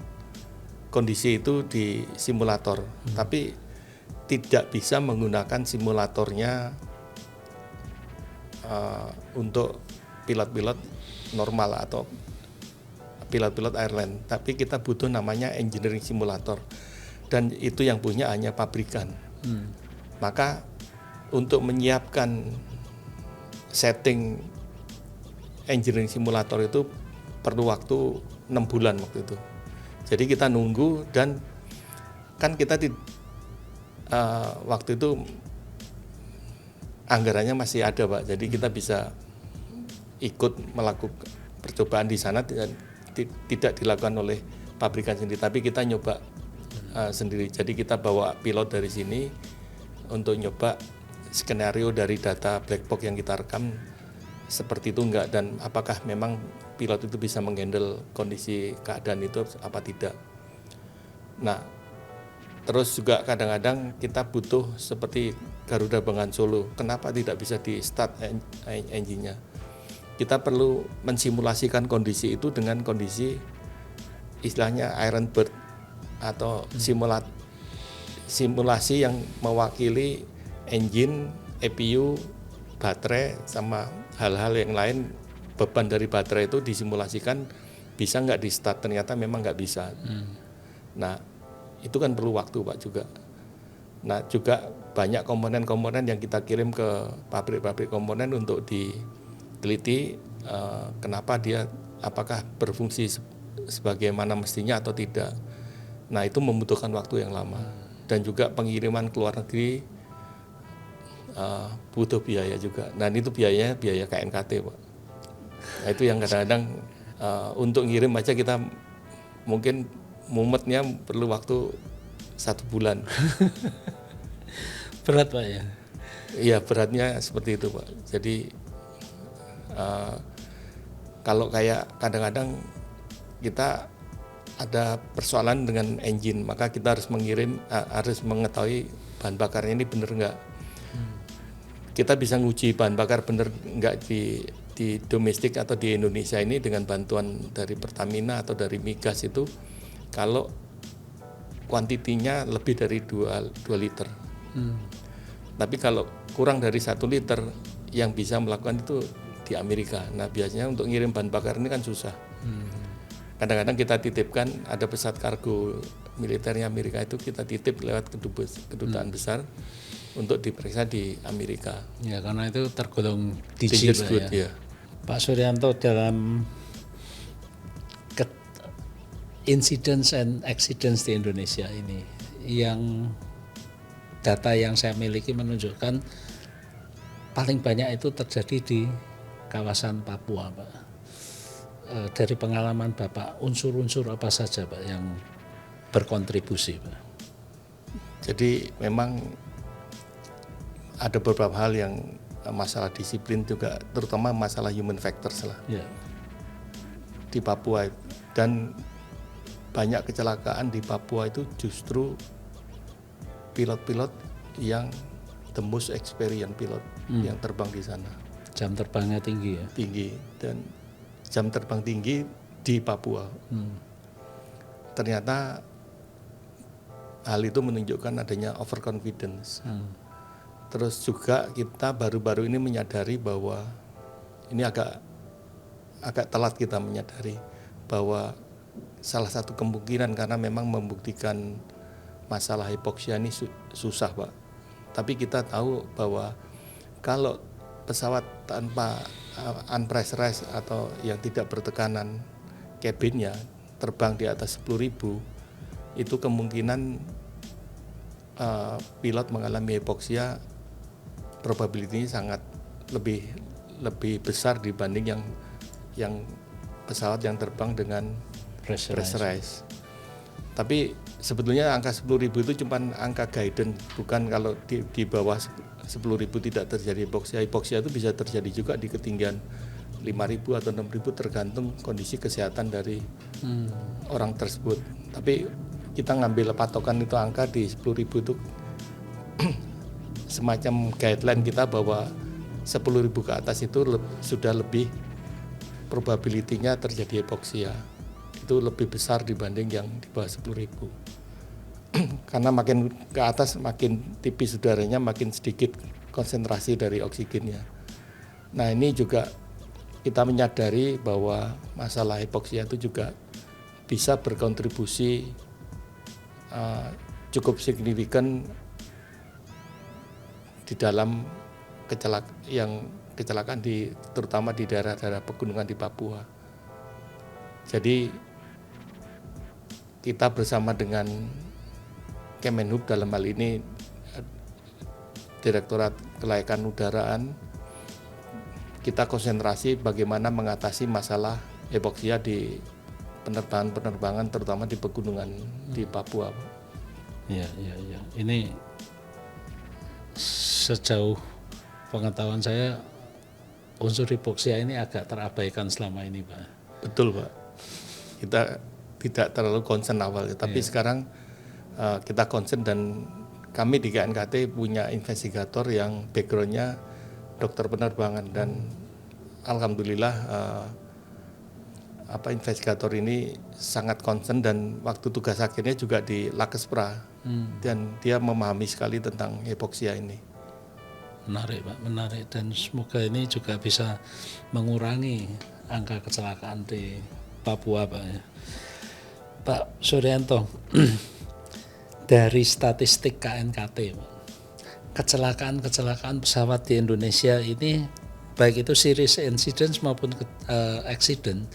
kondisi itu di simulator, tapi tidak bisa menggunakan simulatornya untuk pilot-pilot normal atau pilot-pilot airline, tapi kita butuh namanya engineering simulator, dan itu yang punya hanya pabrikan. Maka untuk menyiapkan setting engineering simulator itu perlu waktu 6 bulan waktu itu. Jadi kita nunggu, dan kan kita waktu itu anggarannya masih ada, Pak. Jadi kita bisa ikut melakukan percobaan di sana, dan tidak dilakukan oleh pabrikan sendiri, tapi kita nyoba sendiri. Jadi kita bawa pilot dari sini untuk nyoba skenario dari data black box yang kita rekam seperti itu enggak, dan apakah memang pilot itu bisa menghandle kondisi keadaan itu apa tidak. Nah, terus juga kadang-kadang kita butuh seperti Garuda Bengan Solo, kenapa tidak bisa di start engine-nya? Kita perlu mensimulasikan kondisi itu dengan kondisi istilahnya Iron Bird atau simulasi yang mewakili engine, EPU, baterai, sama hal-hal yang lain. Beban dari baterai itu disimulasikan bisa nggak di start, ternyata memang nggak bisa. Nah, itu kan perlu waktu, Pak, juga. Nah, juga banyak komponen-komponen yang kita kirim ke pabrik-pabrik komponen untuk diteliti kenapa dia, apakah berfungsi sebagaimana mestinya atau tidak. Nah, itu membutuhkan waktu yang lama, dan juga pengiriman ke luar negeri butuh biaya juga. Dan itu biaya KNKT, Pak. Nah, itu yang kadang-kadang untuk ngirim aja kita mungkin mumetnya perlu waktu 1 bulan. Berat, Pak, ya? Iya, beratnya seperti itu, Pak. Jadi kalau kayak kadang-kadang kita ada persoalan dengan engine, maka kita harus harus mengetahui bahan bakarnya ini benar nggak. Kita bisa nguji bahan bakar benar nggak di domestik atau di Indonesia ini dengan bantuan dari Pertamina atau dari Migas itu, kalau kuantitinya lebih dari 2 liter. Tapi kalau kurang dari 1 liter, yang bisa melakukan itu di Amerika. Nah, biasanya untuk ngirim bahan bakar ini kan susah. Kadang-kadang kita titipkan, ada pesawat kargo militernya Amerika itu kita titip lewat kedutaan besar untuk diperiksa di Amerika. Ya, karena itu tergolong dangerous good, ya. Pak Suryanto, dalam incidents and accidents di Indonesia ini, yang data yang saya miliki menunjukkan paling banyak itu terjadi di kawasan Papua, Pak. dari pengalaman Bapak unsur-unsur apa saja Pak yang berkontribusi Pak? Jadi memang ada beberapa hal yang masalah disiplin juga, terutama masalah human factors lah di Papua, dan banyak kecelakaan di Papua itu justru pilot-pilot yang the most experienced pilot yang terbang di sana. Jam terbangnya tinggi ya? Tinggi, dan jam terbang tinggi di Papua. Ternyata hal itu menunjukkan adanya overconfidence. Terus juga kita baru-baru ini menyadari bahwa ini agak telat kita menyadari bahwa salah satu kemungkinan karena memang membuktikan masalah hipoksia ini susah Pak. Tapi kita tahu bahwa kalau pesawat tanpa unpressurized atau yang tidak bertekanan cabinnya terbang di atas 10.000, itu kemungkinan pilot mengalami hipoksia probability-nya sangat lebih besar dibanding yang pesawat yang terbang dengan pressurized. Tapi sebetulnya angka 10.000 itu cuma angka guidance, bukan kalau di bawah 10.000 tidak terjadi hipoksia. Hipoksia itu bisa terjadi juga di ketinggian 5.000 atau 6.000 tergantung kondisi kesehatan dari orang tersebut. Tapi kita ngambil patokan itu angka di 10.000 itu semacam guideline kita bahwa 10.000 ke atas itu sudah lebih probability-nya terjadi hipoksia. Itu lebih besar dibanding yang di bawah 10.000. Karena makin ke atas makin tipis udaranya, makin sedikit konsentrasi dari oksigennya. Nah ini juga kita menyadari bahwa masalah hipoksia itu juga bisa berkontribusi cukup signifikan di dalam kecelakaan terutama di daerah-daerah pegunungan di Papua. Jadi kita bersama dengan Kemenhub dalam hal ini Direktorat Kelayakan Udaraan, kita konsentrasi bagaimana mengatasi masalah hipoksia di penerbangan terutama di pegunungan di Papua. Ya. Ini sejauh pengetahuan saya unsur hipoksia ini agak terabaikan selama ini Pak. Betul Pak. Kita tidak terlalu concern awal, tapi sekarang kita concern, dan kami di KNKT punya investigator yang backgroundnya dokter penerbangan, dan alhamdulillah investigator ini sangat concern, dan waktu tugas akhirnya juga di Lakespra, dan dia memahami sekali tentang hipoksia ini. Menarik Pak, menarik, dan semoga ini juga bisa mengurangi angka kecelakaan di Papua Pak. Pak Suryanto, dari statistik KNKT Pak, kecelakaan pesawat di Indonesia ini baik itu serious incidents maupun accident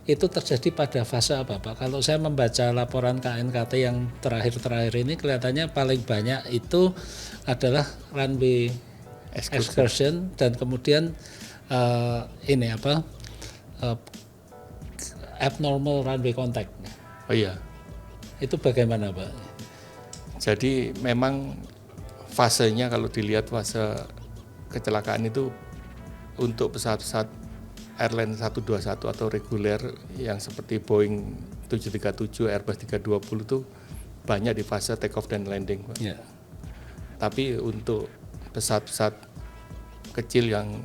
itu terjadi pada fase apa Pak? Kalau saya membaca laporan KNKT yang terakhir ini kelihatannya paling banyak itu adalah runway excursion dan kemudian abnormal runway contact. Oh iya. Itu bagaimana Pak? Jadi memang fasenya kalau dilihat fase kecelakaan itu untuk pesawat-pesawat airline 121 atau reguler yang seperti Boeing 737, Airbus 320 itu banyak di fase take off dan landing Pak. Yeah. Tapi untuk pesawat-pesawat kecil yang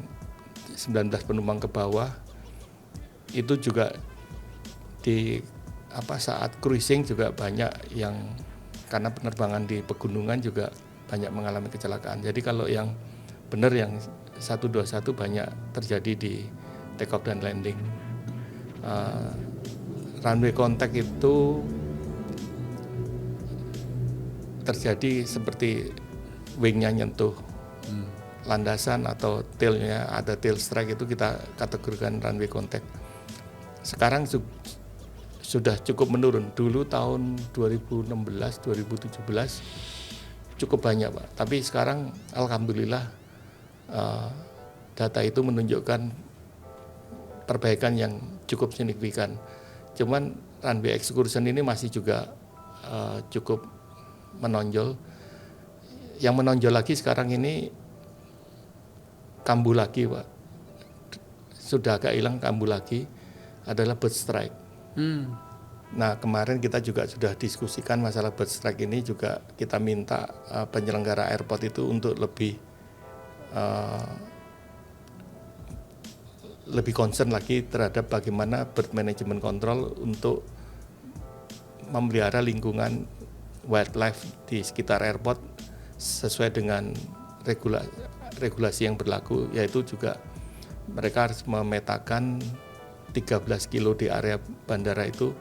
19 penumpang ke bawah itu juga di saat cruising juga banyak yang karena penerbangan di pegunungan juga banyak mengalami kecelakaan. Jadi kalau yang benar yang 121 banyak terjadi di take off dan landing. Runway contact itu terjadi seperti wingnya nyentuh landasan atau tailnya, ada tail strike, itu kita kategorikan runway contact. Sekarang sudah cukup menurun. Dulu tahun 2016, 2017 cukup banyak Pak. Tapi sekarang alhamdulillah data itu menunjukkan perbaikan yang cukup signifikan. Cuman runway excursion ini masih juga cukup menonjol. Yang menonjol lagi sekarang ini kambuh lagi, Pak. Sudah agak hilang kambuh lagi, adalah bird strike. Nah, kemarin kita juga sudah diskusikan masalah bird strike ini, juga kita minta penyelenggara airport itu untuk lebih concern lagi terhadap bagaimana bird management control untuk memelihara lingkungan wildlife di sekitar airport sesuai dengan regulasi yang berlaku, yaitu juga mereka harus memetakan 13 kilo di area bandara itu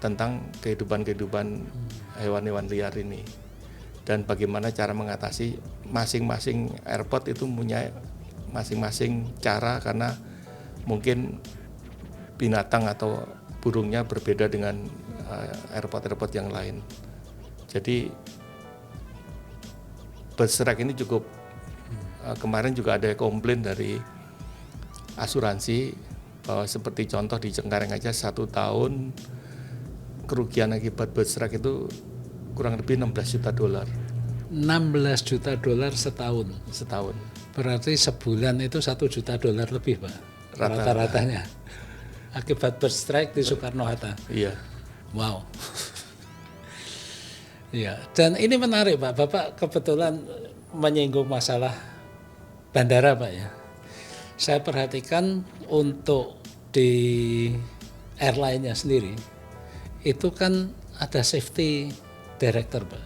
tentang kehidupan hewan-hewan liar ini, dan bagaimana cara mengatasi. Masing-masing airport itu punya masing-masing cara, karena mungkin binatang atau burungnya berbeda dengan airport-airport yang lain. Jadi bird strike ini cukup, kemarin juga ada komplain dari asuransi bahwa seperti contoh di Cengkareng aja 1 tahun kerugian akibat bird strike itu kurang lebih $16 juta. $16 juta setahun. Setahun. Berarti sebulan itu $1 juta lebih, Pak. Rata-ratanya. Akibat bird strike di Soekarno-Hatta. Iya. Wow. Iya, dan ini menarik, Pak. Bapak kebetulan menyinggung masalah bandara, Pak, ya. Saya perhatikan untuk di airline-nya sendiri itu kan ada safety director, Pak.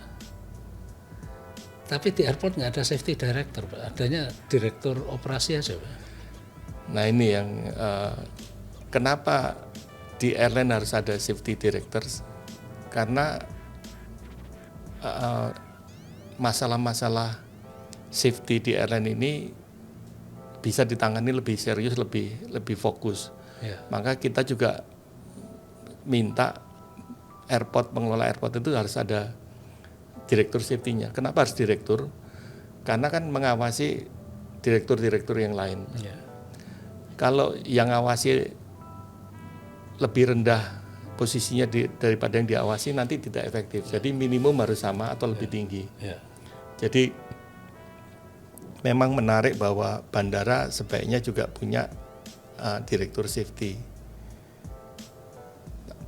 Tapi di airport nggak ada safety director, Pak. Adanya direktur operasi aja, Pak. Nah, ini yang kenapa di airline harus ada safety directors, karena masalah-masalah safety di airline ini bisa ditangani lebih serius, lebih fokus. Ya. Maka kita juga minta pengelola airport itu harus ada direktur safety-nya. Kenapa harus direktur? Karena kan mengawasi direktur-direktur yang lain. Ya. Kalau yang ngawasi lebih rendah posisinya daripada yang diawasi, nanti tidak efektif. Jadi minimum harus sama atau lebih tinggi. Ya. Jadi memang menarik bahwa bandara sebaiknya juga punya direktur safety.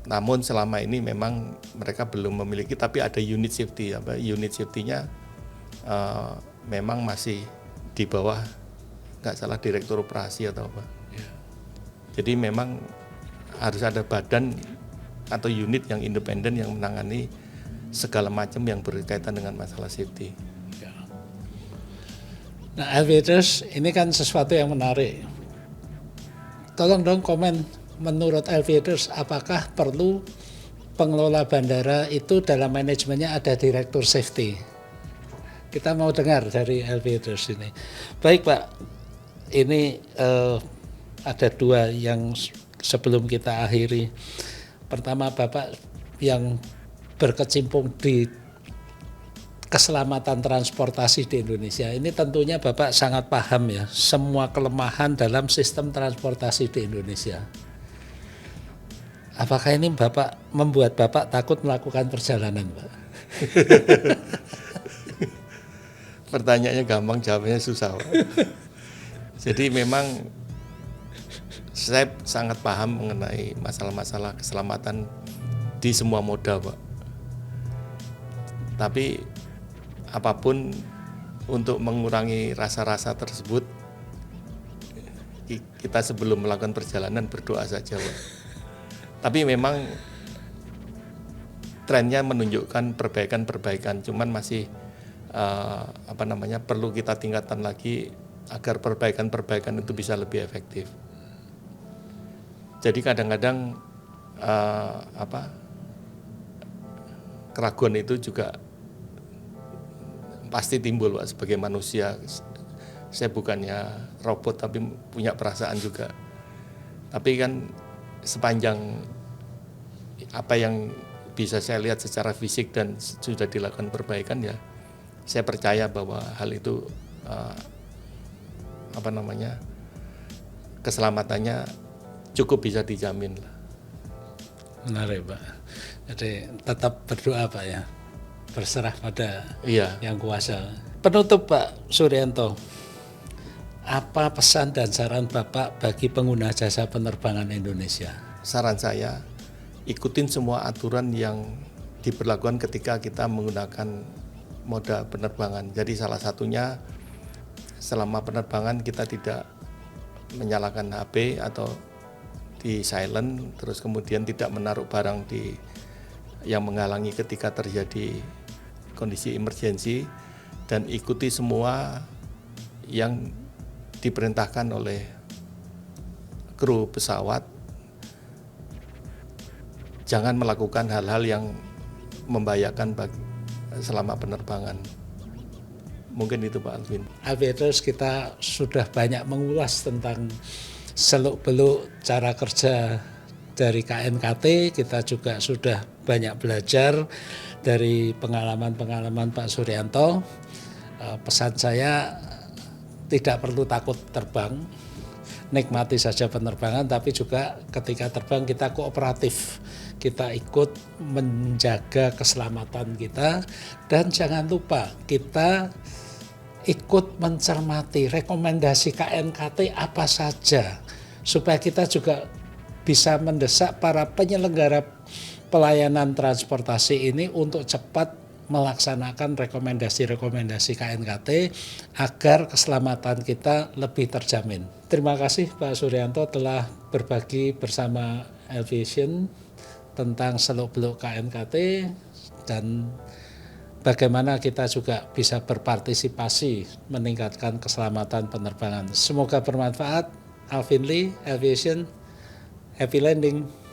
Namun selama ini memang mereka belum memiliki, tapi ada unit safety. Unit safety-nya memang masih di bawah, nggak salah, direktur operasi atau apa. Ya. Jadi memang harus ada badan atau unit yang independen yang menangani segala macam yang berkaitan dengan masalah safety. Ya. Nah, Aviators, ini kan sesuatu yang menarik. Tolong dong komen, menurut Aviators, apakah perlu pengelola bandara itu dalam manajemennya ada direktur safety? Kita mau dengar dari Aviators ini. Baik, Pak, ini ada 2 yang sebelum kita akhiri. Pertama, Bapak yang berkecimpung di keselamatan transportasi di Indonesia. Ini tentunya Bapak sangat paham ya, semua kelemahan dalam sistem transportasi di Indonesia. Apakah ini membuat Bapak takut melakukan perjalanan, Pak? Pertanyaannya gampang, jawabnya susah, Pak. Jadi memang saya sangat paham mengenai masalah-masalah keselamatan di semua moda, Pak. Tapi apapun untuk mengurangi rasa-rasa tersebut, kita sebelum melakukan perjalanan berdoa saja, Pak. Tapi memang trennya menunjukkan perbaikan-perbaikan, cuman masih perlu kita tingkatkan lagi agar perbaikan-perbaikan itu bisa lebih efektif. Jadi kadang-kadang keraguan itu juga pasti timbul, Pak. Sebagai manusia, saya bukannya robot tapi punya perasaan juga. Tapi kan sepanjang apa yang bisa saya lihat secara fisik dan sudah dilakukan perbaikan, ya saya percaya bahwa hal itu keselamatannya cukup bisa dijamin lah. Menarik Pak. Jadi tetap berdoa Pak ya, berserah pada Iya. yang kuasa. Penutup Pak Suryanto, apa pesan dan saran Bapak bagi pengguna jasa penerbangan Indonesia? Saran saya, ikutin semua aturan yang diberlakukan ketika kita menggunakan moda penerbangan. Jadi salah satunya selama penerbangan kita tidak menyalakan HP atau di silent, terus kemudian tidak menaruh barang yang menghalangi ketika terjadi kondisi emergensi, dan ikuti semua yang diperintahkan oleh kru pesawat. Jangan melakukan hal-hal yang membahayakan selama penerbangan. Mungkin itu Pak Alvin. Aviators, kita sudah banyak mengulas tentang seluk-beluk cara kerja dari KNKT. Kita juga sudah banyak belajar dari pengalaman-pengalaman Pak Suryanto. Pesan saya, tidak perlu takut terbang, nikmati saja penerbangan, tapi juga ketika terbang kita kooperatif, kita ikut menjaga keselamatan kita, dan jangan lupa kita ikut mencermati rekomendasi KNKT apa saja, supaya kita juga bisa mendesak para penyelenggara pelayanan transportasi ini untuk cepat melaksanakan rekomendasi-rekomendasi KNKT agar keselamatan kita lebih terjamin. Terima kasih Pak Suryanto telah berbagi bersama Aviation tentang seluk-beluk KNKT dan bagaimana kita juga bisa berpartisipasi meningkatkan keselamatan penerbangan. Semoga bermanfaat. Alvin Lee, Aviation, happy landing.